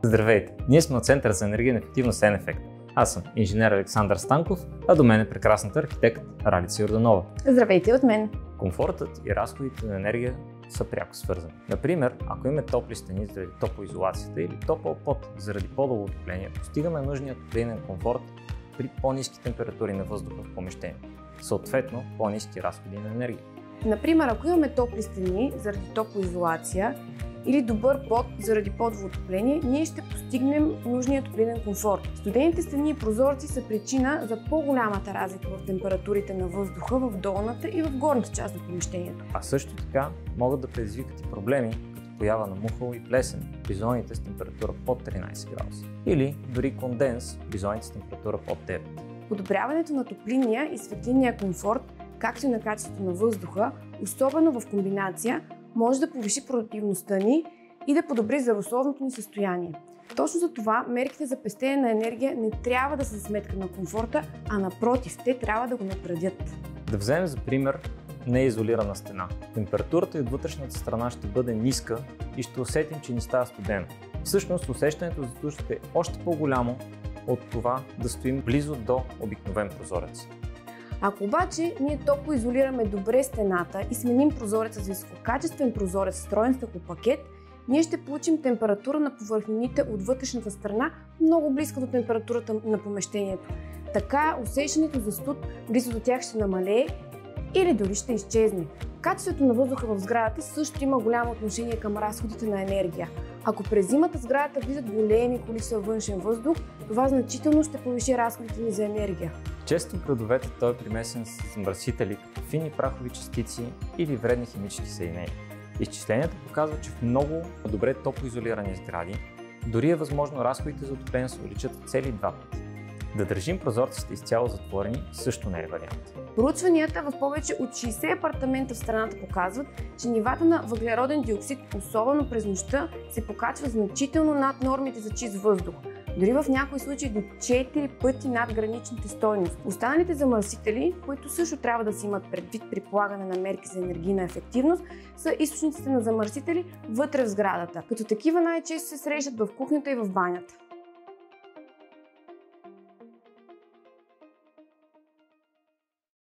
Здравейте! Ние сме от Центъра за енергийна ефективност N-Effect. Аз съм инженер Александър Станков, а до мен е прекрасната архитект Ралица Йорданова. Здравейте от мен! Комфортът и разходите на енергия са пряко свързани. Например, ако имаме топли стени заради топлоизолацията или топъл пот заради подово отопление, постигаме нужния топлинен комфорт при по-ниски температури на въздуха в помещението. Съответно, по-ниски разходи на енергия. Например, ако имаме топли стени заради топлоизолация или добър пот заради подово отопление, ние ще постигнем нужния топлинен комфорт. Студените стени и прозорци са причина за по-голямата разлика в температурите на въздуха в долната и в горната част на помещението. А също така могат да предизвикат и проблеми, като поява на мухъл и плесен при зоните с температура под 13 градуса или дори конденс при зоните с температура под 9. Подобряването на топлинния и светлинния комфорт, както и на качеството на въздуха, особено в комбинация, може да повиши продуктивността ни и да подобри здравословното ни състояние. Точно за това мерките за пестене на енергия не трябва да са за сметка на комфорта, а напротив, те трябва да го надградят. Да вземем за пример неизолирана стена. Температурата и от вътрешната страна ще бъде ниска и ще усетим, че ни става студено. Всъщност усещането за студ ще е още по-голямо от това да стоим близо до обикновен прозорец. Ако обаче ние топло изолираме добре стената и сменим прозореца за висококачествен прозорец с строен стъклопакет, ние ще получим температура на повърхнините от вътрешната страна много близка до температурата на помещението. Така усещането за студ близо до тях ще намалее или дори ще изчезне. Качеството на въздуха в сградата също има голямо отношение към разходите на енергия. Ако през зимата в сградата влизат големи количества външен въздух, това значително ще повиши разходите ни за енергия. Често в градовете той е примесен с замърсители, като фини прахови частици или вредни химически съединения. Изчисленията показват, че в много добре топлоизолирани сгради дори е възможно разходите за отопление се увеличат цели 2 пъти. Да държим прозорците изцяло затворени също не е вариант. Проучванията в повече от 60 апартамента в страната показват, че нивата на въглероден диоксид, особено през нощта, се покачва значително над нормите за чист въздух. Дори в някои случаи до 4 пъти над граничните стойности. Останалите замърсители, които също трябва да се имат предвид при полагане на мерки за енергийна ефективност, са източниците на замърсители вътре в сградата. Като такива най-често се срещат в кухнята и в банята.